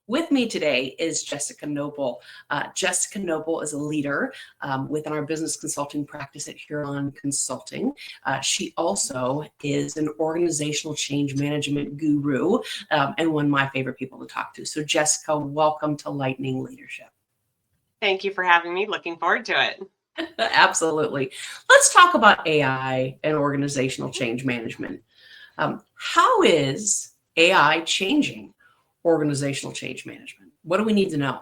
With me today is Jessica Noble. Jessica Noble is a leader within our business consulting practice at Huron Consulting. She also is an organizational change management guru and one of my favorite people to talk to. So Jessica, welcome to Lightning Leadership. Thank you for having me. Looking forward to it. Absolutely. Let's talk about AI and organizational change management. How is AI changing organizational change management? What do we need to know?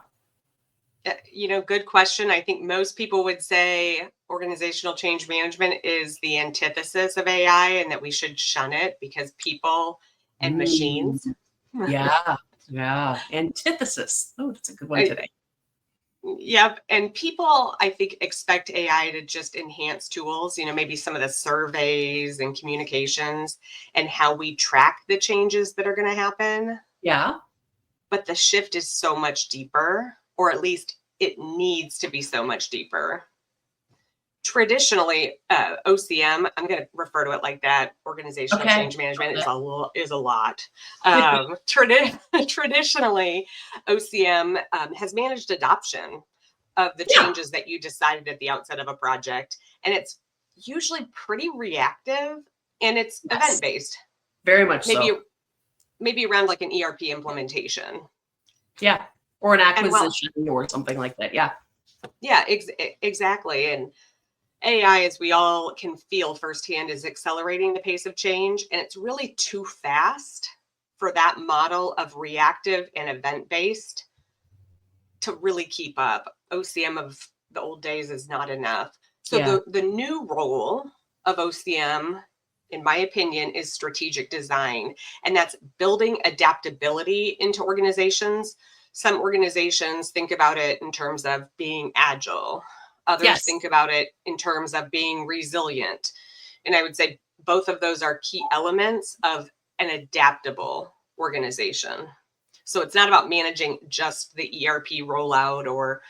Good question. I think most people would say organizational change management is the antithesis of AI and that we should shun it because people and machines. Yeah. Antithesis. Oh, that's a good one today. Yep. And people, I think, expect AI to just enhance tools, maybe some of the surveys and communications and how we track the changes that are going to happen. Yeah. But the shift is so much deeper, or at least it needs to be so much deeper. Traditionally, OCM, I'm going to refer to it like that, organizational change management is a lot. Traditionally, OCM has managed adoption of the changes that you decided at the outset of a project. And it's usually pretty reactive and it's event-based. Very much so. Maybe around like an ERP implementation. Yeah. Or an acquisition or something like that. Yeah. Yeah, exactly. And AI, as we all can feel firsthand, is accelerating the pace of change. And it's really too fast for that model of reactive and event-based to really keep up. OCM of the old days is not enough. So the new role of OCM, in my opinion, is strategic design. And that's building adaptability into organizations. Some organizations think about it in terms of being agile. Others think about it in terms of being resilient. And I would say both of those are key elements of an adaptable organization. So it's not about managing just the ERP rollout or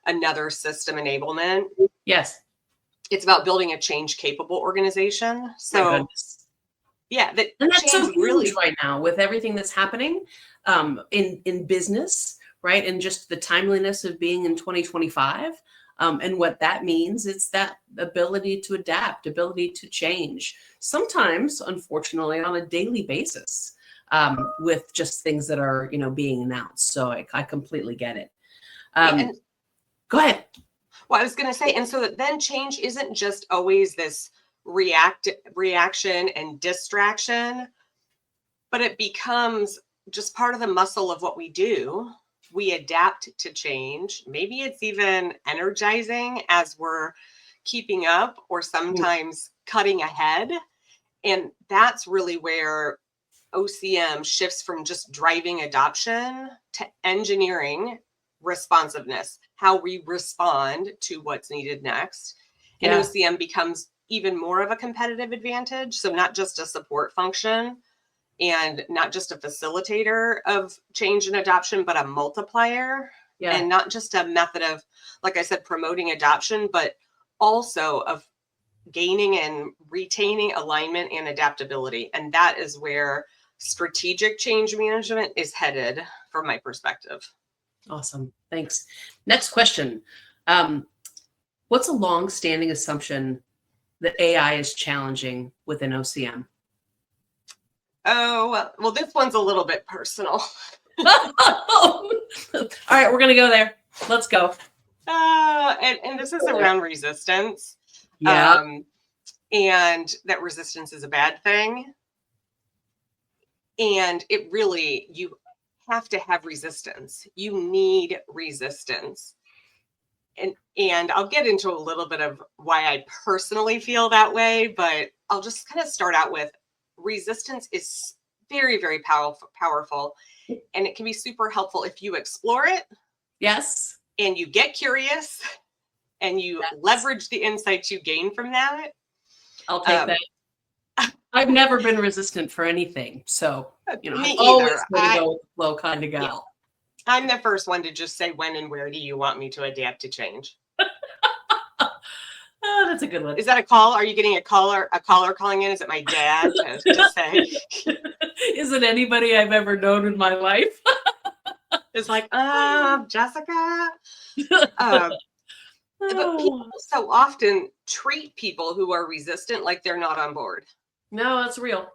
another system enablement. Yes. It's about building a change capable organization. So and that's so huge right now with everything that's happening in business, right? And just the timeliness of being in 2025. And what that means is that ability to adapt, ability to change, sometimes, unfortunately, on a daily basis with just things that are, being announced. So I completely get it. Go ahead. Well, I was going to say, and so that then change isn't just always this reaction and distraction, but it becomes just part of the muscle of what we do. We adapt to change. Maybe it's even energizing as we're keeping up or sometimes cutting ahead. And that's really where OCM shifts from just driving adoption to engineering responsiveness, how we respond to what's needed next. And OCM becomes even more of a competitive advantage. So not just a support function and not just a facilitator of change and adoption, but a multiplier. And not just a method of, like I said, promoting adoption, but also of gaining and retaining alignment and adaptability. And that is where strategic change management is headed from my perspective. Awesome. Thanks. Next question. What's a long-standing assumption that AI is challenging within OCM? Oh, well, this one's a little bit personal. All right, we're going to go there. Let's go. And this is around resistance. And that resistance is a bad thing. And it really, you have to have resistance. You need resistance. And I'll get into a little bit of why I personally feel that way, but I'll just kind of start out with resistance is very, very powerful. And it can be super helpful if you explore it. Yes. And you get curious and you leverage the insights you gain from that. I'll take that. I've never been resistant for anything. So, me always either. going to go with the flow kind of gal. Yeah. I'm the first one to just say, when and where do you want me to adapt to change? Oh, that's a good one. Is that a call? Are you getting a caller calling in? Is it my dad to say? Is it anybody I've ever known in my life? It's like, Jessica. But people so often treat people who are resistant like they're not on board. No, that's real.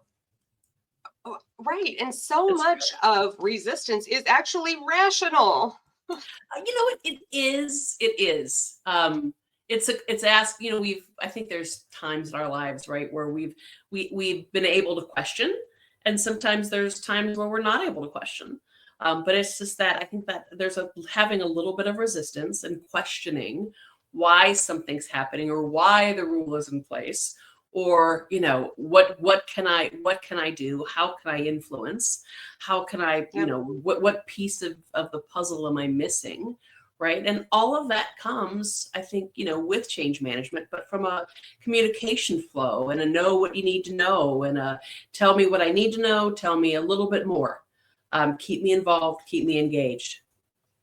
Right. And so much of resistance is actually rational. You know what? It is. It is. It's asked, you know, I think there's times in our lives, right, where we've been able to question, and sometimes there's times where we're not able to question. But it's just that I think that there's having a little bit of resistance and questioning why something's happening or why the rule is in place, or, you know, what can I do? How can I influence? How can I, you know, what piece of the puzzle am I missing? Right. And all of that comes, I think, you know, with change management, but from a communication flow and a know what you need to know, and a tell me what I need to know, tell me a little bit more. Keep me involved, keep me engaged.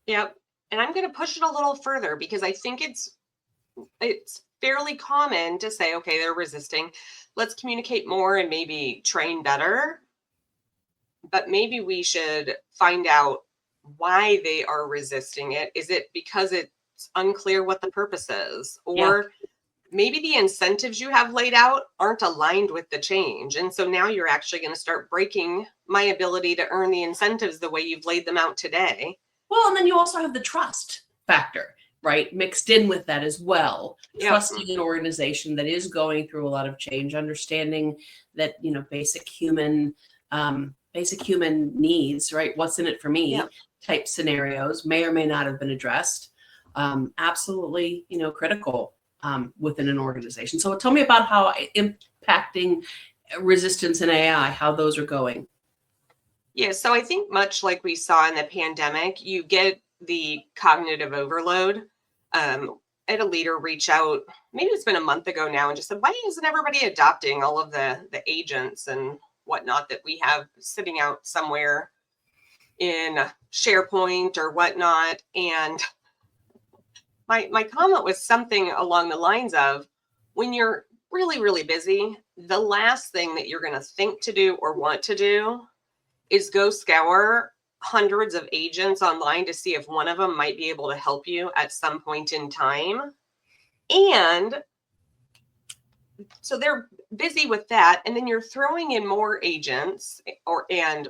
Yep. And I'm going to push it a little further, because I think it's fairly common to say, okay, they're resisting. Let's communicate more and maybe train better. But maybe we should find out why they are resisting it. Is it because it's unclear what the purpose is? Or maybe the incentives you have laid out aren't aligned with the change. And so now you're actually going to start breaking my ability to earn the incentives the way you've laid them out today. Well, and then you also have the trust factor, right, mixed in with that as well. Trusting an organization that is going through a lot of change, understanding that, you know, basic human needs, right? What's in it for me type scenarios may or may not have been addressed. Absolutely, you know, critical within an organization. So tell me about how impacting resistance in AI, how those are going. Yeah, so I think much like we saw in the pandemic, you get the cognitive overload. I had a leader reach out, maybe it's been a month ago now, and just said, why isn't everybody adopting all of the agents and whatnot that we have sitting out somewhere in SharePoint or whatnot? And my comment was something along the lines of, when you're really, really busy, the last thing that you're going to think to do or want to do is go scour hundreds of agents online to see if one of them might be able to help you at some point in time. And so they're busy with that. And then you're throwing in more agents and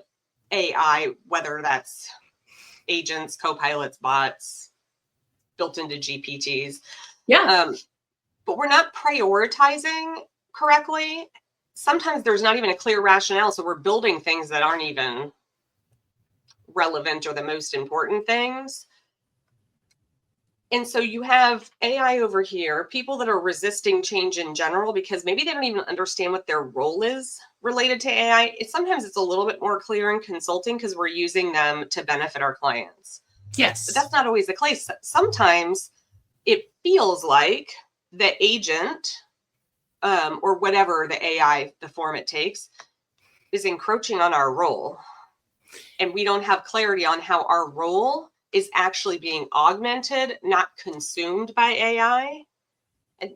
AI, whether that's agents, co-pilots, bots, built into GPTs. But we're not prioritizing correctly. Sometimes there's not even a clear rationale. So we're building things that aren't even relevant or the most important things. And so you have AI over here, people that are resisting change in general because maybe they don't even understand what their role is related to AI. Sometimes it's a little bit more clear in consulting because we're using them to benefit our clients. Yes. But that's not always the case. Sometimes it feels like the agent or whatever the AI, the form it takes, is encroaching on our role. And we don't have clarity on how our role is actually being augmented, not consumed by AI. And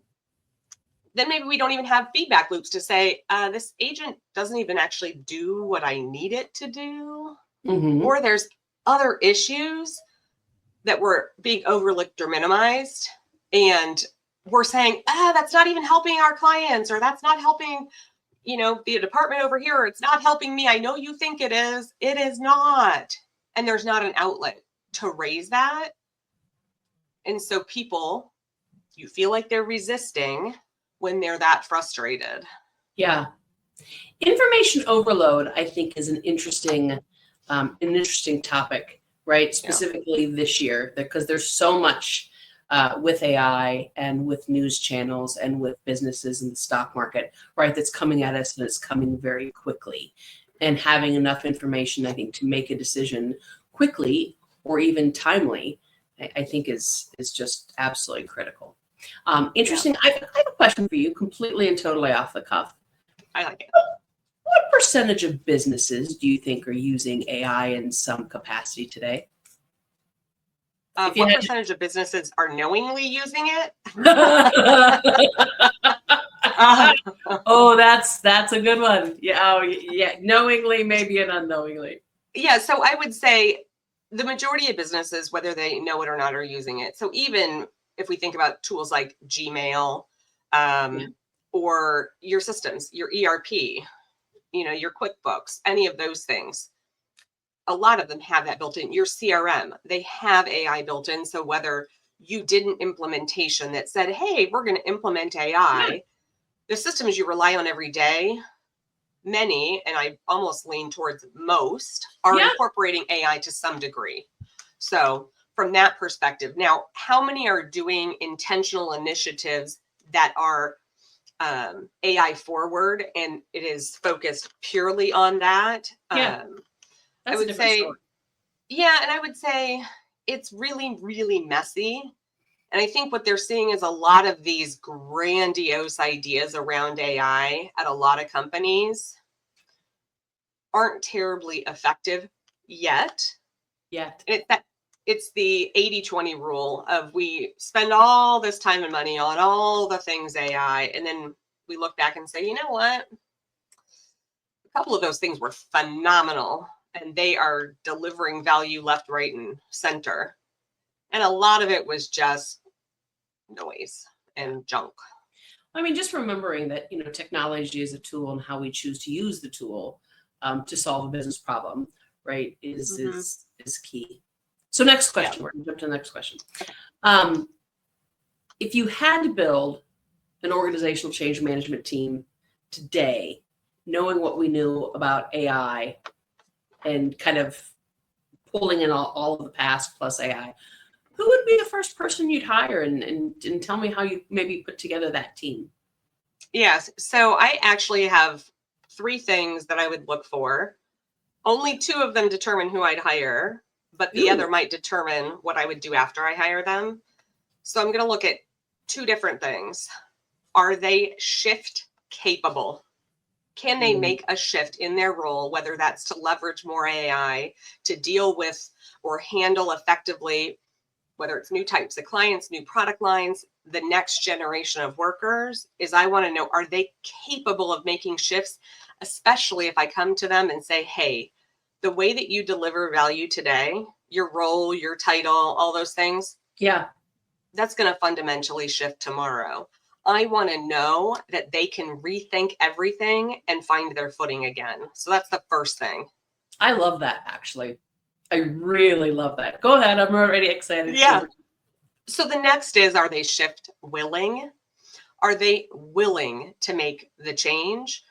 then maybe we don't even have feedback loops to say, this agent doesn't even actually do what I need it to do. Mm-hmm. Or there's other issues that were being overlooked or minimized. And we're saying, that's not even helping our clients, or that's not helping, you know, the department over here, or it's not helping me. I know you think it is. It is not. And there's not an outlet to raise that. And so people, you feel like they're resisting when they're that frustrated. Yeah. Information overload, I think, is an interesting topic, right? Specifically this year, because there's so much with AI and with news channels and with businesses in the stock market, right, that's coming at us, and it's coming very quickly. And having enough information, I think, to make a decision quickly or even timely, I think is just absolutely critical. Interesting. I have a question for you, completely and totally off the cuff. I like it. What percentage of businesses do you think are using AI in some capacity today? What percentage of businesses are knowingly using it? Oh, that's a good one. Yeah, knowingly, maybe, and unknowingly. Yeah, so I would say the majority of businesses, whether they know it or not, are using it. So even if we think about tools like Gmail, or your systems, your ERP, your QuickBooks, any of those things, a lot of them have that built in. Your CRM, they have AI built in. So whether you did an implementation that said, hey, we're going to implement AI, the systems you rely on every day, many, and I almost lean towards most, are incorporating AI to some degree. So from that perspective, now, how many are doing intentional initiatives that are AI forward and it is focused purely on that? That's I would a different say, story. and I would say it's really, really messy. And I think what they're seeing is a lot of these grandiose ideas around AI at a lot of companies aren't terribly effective yet. It's the 80-20 rule of we spend all this time and money on all the things AI, and then we look back and say, you know what? A couple of those things were phenomenal, and they are delivering value left, right, and center. And a lot of it was just noise and junk. I mean, just remembering that, technology is a tool, and how we choose to use the tool to solve a business problem, right, is key. So next question, we're going to jump to the next question. If you had to build an organizational change management team today, knowing what we knew about AI and kind of pulling in all of the past plus AI, who would be the first person you'd hire, and tell me how you maybe put together that team? Yes. So I actually have 3 things that I would look for. Only 2 of them determine who I'd hire, but the other might determine what I would do after I hire them. So I'm going to look at 2 different things. Are they shift capable? Can they make a shift in their role, whether that's to leverage more AI, to deal with or handle effectively, whether it's new types of clients, new product lines, the next generation of workers? I want to know, are they capable of making shifts, especially if I come to them and say, hey, the way that you deliver value today, your role, your title, all those things, that's going to fundamentally shift tomorrow. I want to know that they can rethink everything and find their footing again. So that's the first thing. I love that, actually. I really love that. Go ahead. I'm already excited. Yeah. So the next is, are they shift willing? Are they willing to make the change,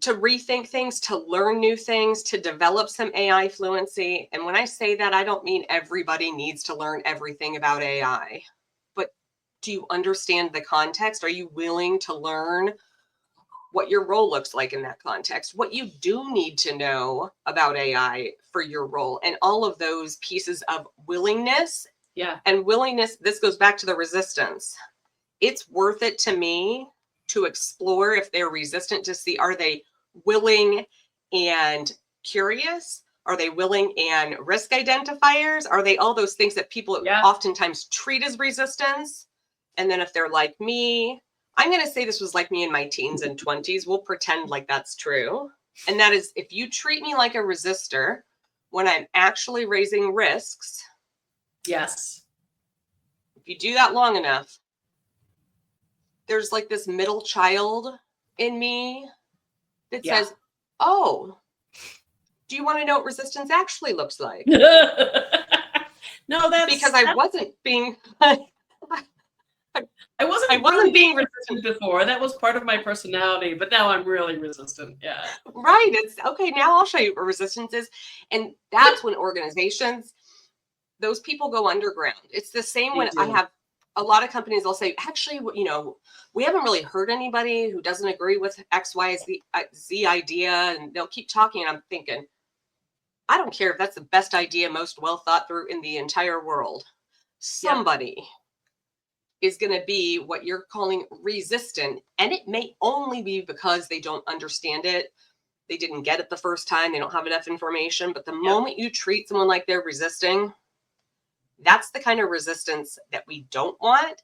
to rethink things, to learn new things, to develop some AI fluency? And when I say that, I don't mean everybody needs to learn everything about AI, but do you understand the context? Are you willing to learn what your role looks like in that context, what you do need to know about AI for your role, and all of those pieces of willingness? And willingness, this goes back to the resistance. It's worth it to me to explore if they're resistant, to see, are they willing and curious? Are they willing and risk identifiers? Are they all those things that people oftentimes treat as resistance? And then if they're like me, I'm going to say this was like me in my teens and 20s. We'll pretend like that's true. And that is, if you treat me like a resistor when I'm actually raising risks. Yes. If you do that long enough, there's like this middle child in me that says, oh, do you want to know what resistance actually looks like? No, that's because I wasn't being I wasn't being resistant before. That was part of my personality, but now I'm really resistant. Yeah. Right. It's okay. Now I'll show you what resistance is. And that's when organizations, those people go underground. It's the same when I have a lot of companies, they'll say, actually, we haven't really heard anybody who doesn't agree with X, Y, Z idea. And they'll keep talking. And I'm thinking, I don't care if that's the best idea, most well thought through in the entire world. Somebody is going to be what you're calling resistant. And it may only be because they don't understand it. They didn't get it the first time. They don't have enough information. But the moment you treat someone like they're resisting, that's the kind of resistance that we don't want.